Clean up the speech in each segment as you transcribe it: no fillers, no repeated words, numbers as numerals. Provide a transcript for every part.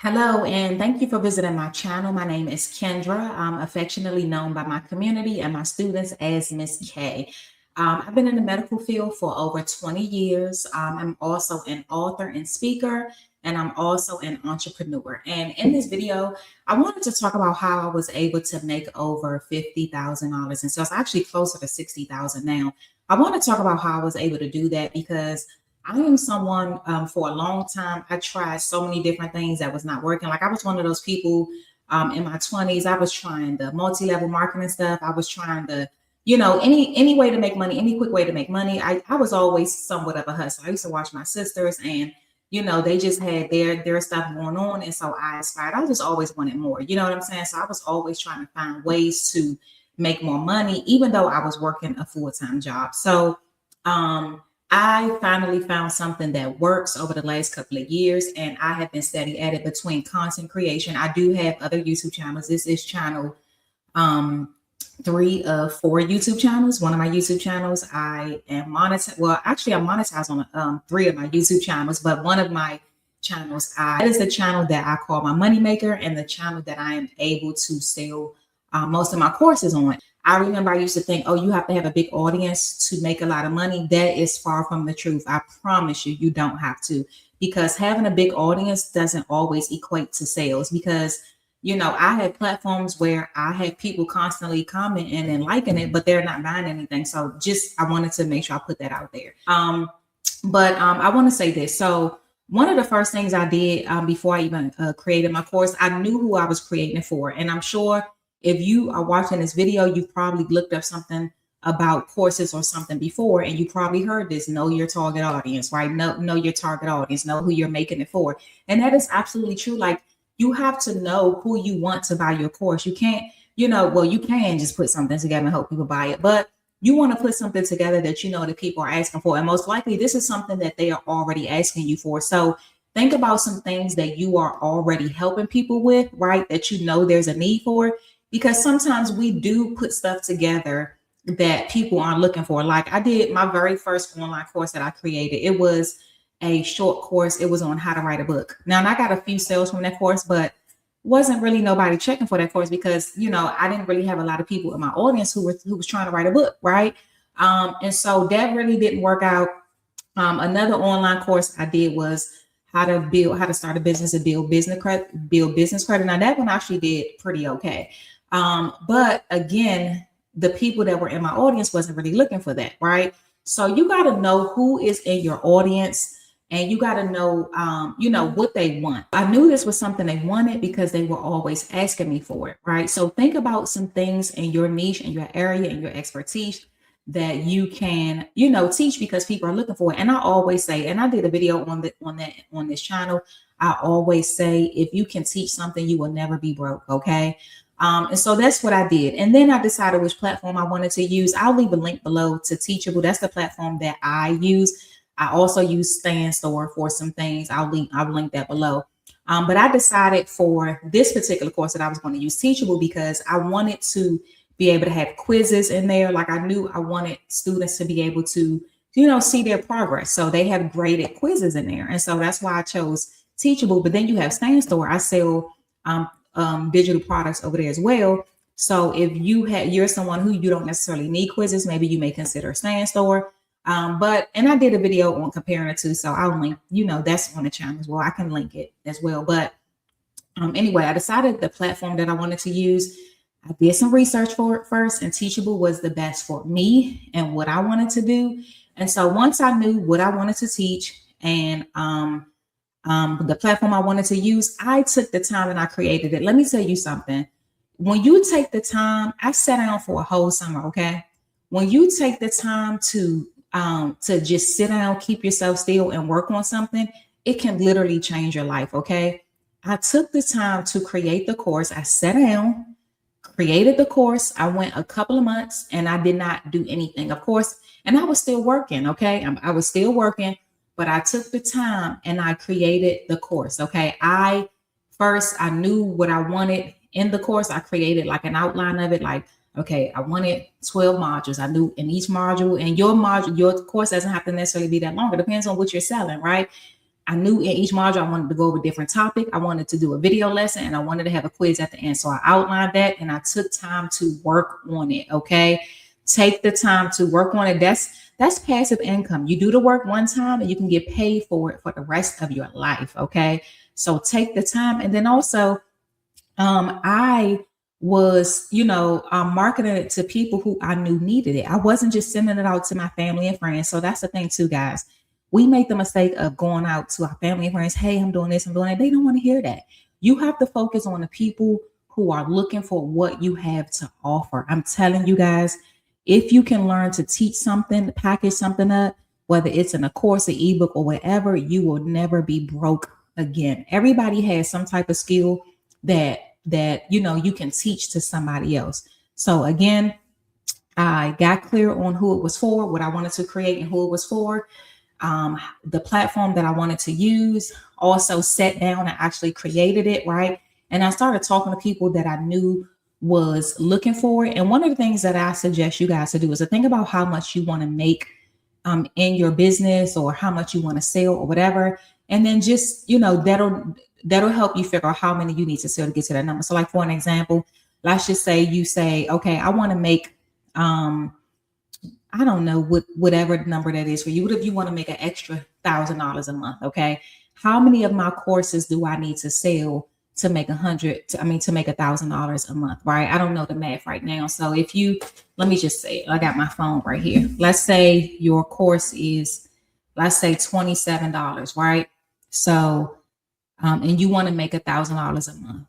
Hello, and thank you for visiting my channel. My name is Kendra. I'm affectionately known by my community and my students as Miss K. I've been in the medical field for over 20 years. I'm also an author and speaker, and I'm also an entrepreneur. And in this video, I wanted to talk about how I was able to make over $50,000. And so it's actually closer to 60,000 now. I want to talk about how I was able to do that because I am someone for a long time. I tried so many different things that was not working. Like I was one of those people in my 20s. I was trying the multi-level marketing stuff. I was trying the, any way to make money, any quick way to make money. I was always somewhat of a hustler. I used to watch my sisters and they just had their stuff going on. And so I aspired. I just always wanted more. You know what I'm saying? So I was always trying to find ways to make more money, even though I was working a full-time job. So I finally found something that works over the last couple of years, and I have been steady at it between content creation. I do have other YouTube channels. This is channel 3 of 4 YouTube channels. One of my YouTube channels, I am monetized. Well, actually, I'm monetized on 3 of my YouTube channels, but one of my channels, that is the channel that I call my money maker, and the channel that I am able to sell most of my courses on. I remember I used to think, oh, you have to have a big audience to make a lot of money. That is far from the truth. I promise you, you don't have to, because having a big audience doesn't always equate to sales. Because, I have platforms where I have people constantly commenting and liking it, but they're not buying anything. So I wanted to make sure I put that out there. But I want to say this. So one of the first things I did before I even created my course, I knew who I was creating it for. And I'm sure if you are watching this video, you've probably looked up something about courses or something before, and you probably heard this: know your target audience, right? Know your target audience, know who you're making it for. And that is absolutely true. Like, you have to know who you want to buy your course. You can't, you can just put something together and hope people buy it, but you want to put something together that that people are asking for. And most likely this is something that they are already asking you for. So think about some things that you are already helping people with, right? That there's a need for. Because sometimes we do put stuff together that people aren't looking for. Like I did my very first online course that I created. It was a short course. It was on how to write a book. Now, and I got a few sales from that course, but wasn't really nobody checking for that course because, I didn't really have a lot of people in my audience who was trying to write a book, right? And so that really didn't work out. Another online course I did was how to start a business and build business credit. Now that one actually did pretty okay. But again, the people that were in my audience wasn't really looking for that, right? So you got to know who is in your audience, and you got to know, what they want. I knew this was something they wanted because they were always asking me for it, right? So think about some things in your niche, in your area, in your expertise that you can, teach, because people are looking for it. And I always say, and I did a video on this channel, I always say, if you can teach something, you will never be broke. Okay. And so that's what I did. And then I decided which platform I wanted to use. I'll leave a link below to Teachable. That's the platform that I use. I also use StanStore for some things. I'll link that below. But I decided for this particular course that I was going to use Teachable because I wanted to be able to have quizzes in there. Like I knew I wanted students to be able to, see their progress. So they have graded quizzes in there. And so that's why I chose Teachable. But then you have StanStore. I sell digital products over there as well. So if you're someone who you don't necessarily need quizzes, maybe you may consider StanStore. And I did a video on comparing the two. So I'll link, that's on the channel as well. I can link it as well. But anyway, I decided the platform that I wanted to use. I did some research for it first, and Teachable was the best for me and what I wanted to do. And so once I knew what I wanted to teach and the platform I wanted to use, I took the time and I created it. Let me tell you something. When you take the time, I sat down for a whole summer. Okay. When you take the time to just sit down, keep yourself still and work on something, it can literally change your life. Okay. I took the time to create the course. I sat down, created the course. I went a couple of months and I did not do anything, of course. And I was still working. Okay. I was still working, but I took the time and I created the course. Okay. I knew what I wanted in the course. I created like an outline of it. Like, okay, I wanted 12 modules. I knew in each module, and your course doesn't have to necessarily be that long. It depends on what you're selling, right? I knew in each module I wanted to go over a different topic. I wanted to do a video lesson and I wanted to have a quiz at the end. So I outlined that and I took time to work on it. Okay. Take the time to work on it. That's passive income. You do the work one time and you can get paid for it for the rest of your life. Okay. So take the time. And then also, I was, marketing it to people who I knew needed it. I wasn't just sending it out to my family and friends. So that's the thing too, guys. We make the mistake of going out to our family and friends. Hey, I'm doing this, I'm doing that. They don't want to hear that. You have to focus on the people who are looking for what you have to offer. I'm telling you guys, if you can learn to teach something, package something up, whether it's in a course, an ebook, or whatever, you will never be broke again. Everybody has some type of skill that you can teach to somebody else. So again, I got clear on who it was for, what I wanted to create and who it was for, the platform that I wanted to use, also sat down and actually created it, right? And I started talking to people that I knew was looking for it. And one of the things that I suggest you guys to do is to think about how much you want to make in your business or how much you want to sell or whatever. And then just, that'll help you figure out how many you need to sell to get to that number. So like for an example, let's just say you say, okay, I want to make, I don't know whatever number that is for you. What if you want to make an extra $1,000 a month? Okay. How many of my courses do I need to sell to make to make $1,000 a month? Right. I don't know the math right now. So let me just say, I got my phone right here. Let's say your course is, let's say $27, right? So, and you want to make $1,000 a month.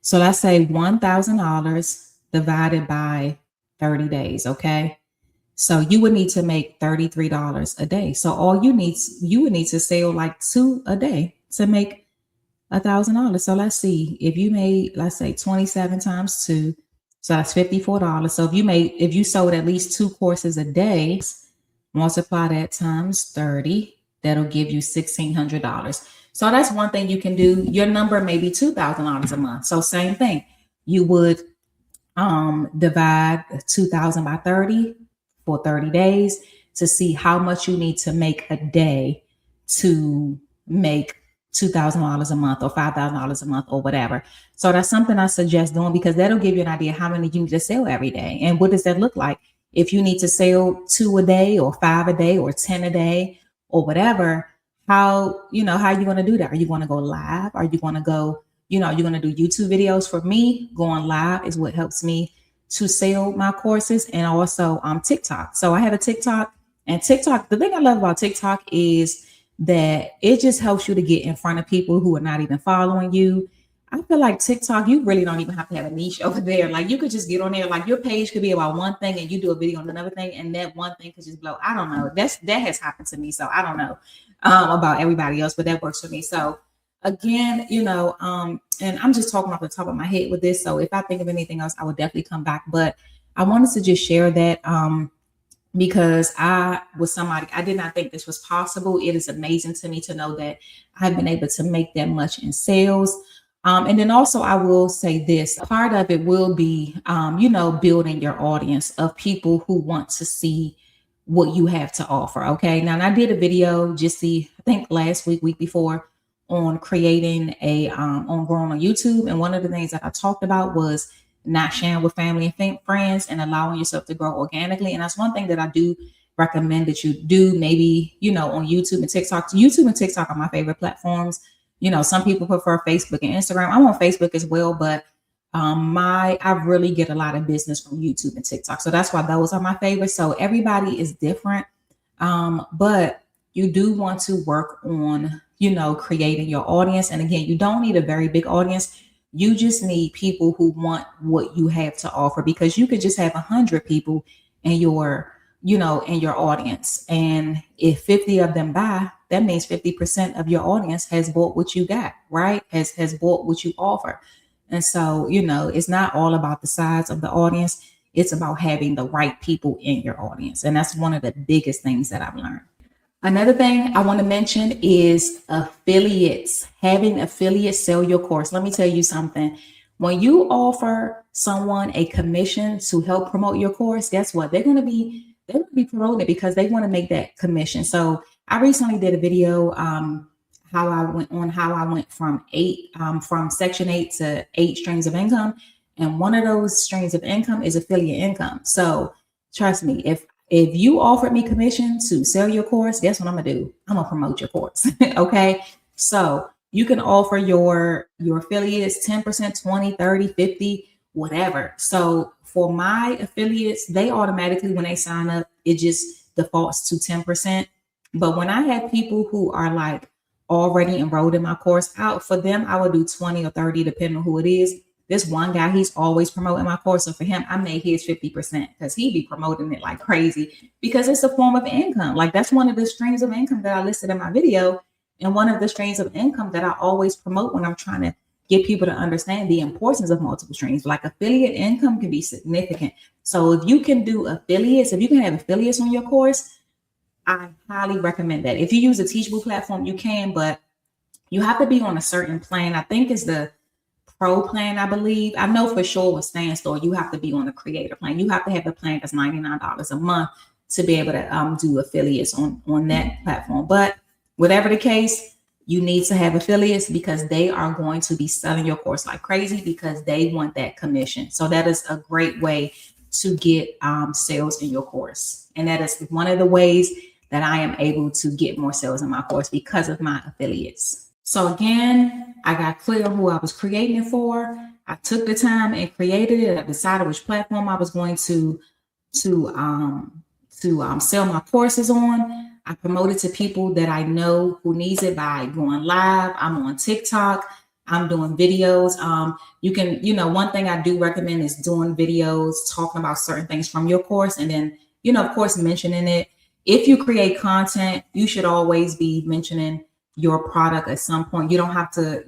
So let's say $1,000 divided by 30 days. Okay. So you would need to make $33 a day. So you would need to sell like 2 a day to make $1,000. So let's see, if you made, let's say 27 times 2, so that's $54. So if you sold at least 2 courses a day, multiply that times 30, that'll give you $1,600. So that's one thing you can do. Your number may be $2,000 a month. So same thing, you would divide 2,000 by 30 for 30 days to see how much you need to make a day to make $2,000 a month or $5,000 a month or whatever. So that's something I suggest doing because that'll give you an idea how many you need to sell every day. And what does that look like? If you need to sell 2 a day or 5 a day or 10 a day or whatever, how you going to do that? Are you going to go live? Are you going to go, you're going to do YouTube videos? For me, going live is what helps me to sell my courses, and also TikTok. So I have a TikTok, and TikTok, the thing I love about TikTok is that it just helps you to get in front of people who are not even following you. I feel like TikTok, you really don't even have to have a niche over there. Like you could just get on there, like your page could be about one thing and you do a video on another thing and that one thing could just blow. I don't know. That has happened to me. So I don't know about everybody else, but that works for me. So again, and I'm just talking off the top of my head with this. So if I think of anything else, I would definitely come back. But I wanted to just share that because I was somebody, I did not think this was possible. It is amazing to me to know that I've been able to make that much in sales. And then also I will say this, part of it will be, building your audience of people who want to see what you have to offer. Okay. Now, and I did a video I think last week before on creating on growing on YouTube. And one of the things that I talked about was not sharing with family and friends and allowing yourself to grow organically. And that's one thing that I do recommend that you do, maybe, on YouTube and TikTok. YouTube and TikTok are my favorite platforms. Some people prefer Facebook and Instagram. I'm on Facebook as well, but I really get a lot of business from YouTube and TikTok. So that's why those are my favorites. So everybody is different. But you do want to work on, creating your audience. And again, you don't need a very big audience. You just need people who want what you have to offer, because you could just have 100 people in your audience. And if 50 of them buy, that means 50% of your audience has bought what you got, right? Has bought what you offer. And so, it's not all about the size of the audience. It's about having the right people in your audience. And that's one of the biggest things that I've learned. Another thing I want to mention is affiliates, having affiliates sell your course. Let me tell you something. When you offer someone a commission to help promote your course, guess what? They're going to be promoting it because they want to make that commission. So I recently did a video. I how I went from Section 8 to 8 streams of income. And one of those streams of income is affiliate income. So trust me, if you offered me commission to sell your course, guess what I'm gonna do? I'm gonna promote your course. Okay. So you can offer your affiliates 10%, 20, 30, 50, whatever. So for my affiliates, they automatically, when they sign up, it just defaults to 10%. But when I have people who are like already enrolled in my course, out for them, I would do 20 or 30, depending on who it is. This one guy, he's always promoting my course. So for him, I made his 50% because he be promoting it like crazy because it's a form of income. Like that's one of the streams of income that I listed in my video. And one of the streams of income that I always promote when I'm trying to get people to understand the importance of multiple streams. Like affiliate income can be significant. So if you can do affiliates, if you can have affiliates on your course, I highly recommend that. If you use a Teachable platform, you can, but you have to be on a certain plan. I think it's the Pro plan, I believe. I know for sure with Standstore, you have to be on the creator plan. You have to have the plan that's $99 a month to be able to do affiliates on that platform. But whatever the case, you need to have affiliates because they are going to be selling your course like crazy because they want that commission. So that is a great way to get sales in your course. And that is one of the ways that I am able to get more sales in my course because of my affiliates. So again, I got clear who I was creating it for. I took the time and created it. I decided which platform I was going to sell my courses on. I promoted to people that I know who needs it by going live. I'm on TikTok. I'm doing videos. You can, one thing I do recommend is doing videos, talking about certain things from your course. And then, of course, mentioning it. If you create content, you should always be mentioning your product at some point. You don't have to,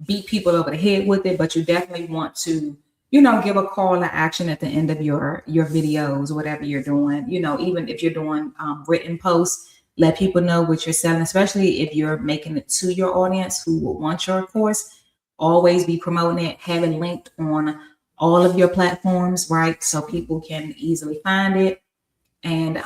beat people over the head with it, but you definitely want to, give a call to action at the end of your videos, whatever you're doing. Even if you're doing written posts, let people know what you're selling, especially if you're making it to your audience who will want your course. Always be promoting it, have it linked on all of your platforms, right? So people can easily find it. And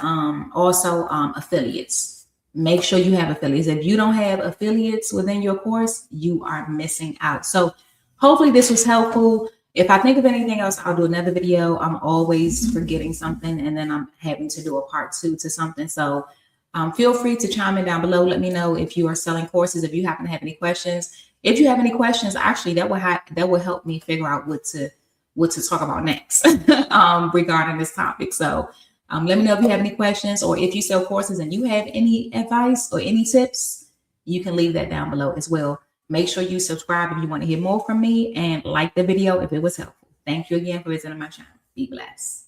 also affiliates. Make sure you have affiliates. If you don't have affiliates within your course, you are missing out. So hopefully this was helpful. If I think of anything else, I'll do another video. I'm always forgetting something and then I'm having to do a part 2 to something. So feel free to chime in down below. Let me know if you are selling courses, if you happen to have any questions. If you have any questions, actually that will help me figure out what to talk about next regarding this topic. So let me know if you have any questions or if you sell courses and you have any advice or any tips, you can leave that down below as well. Make sure you subscribe if you want to hear more from me and like the video if it was helpful. Thank you again for visiting my channel. Be blessed.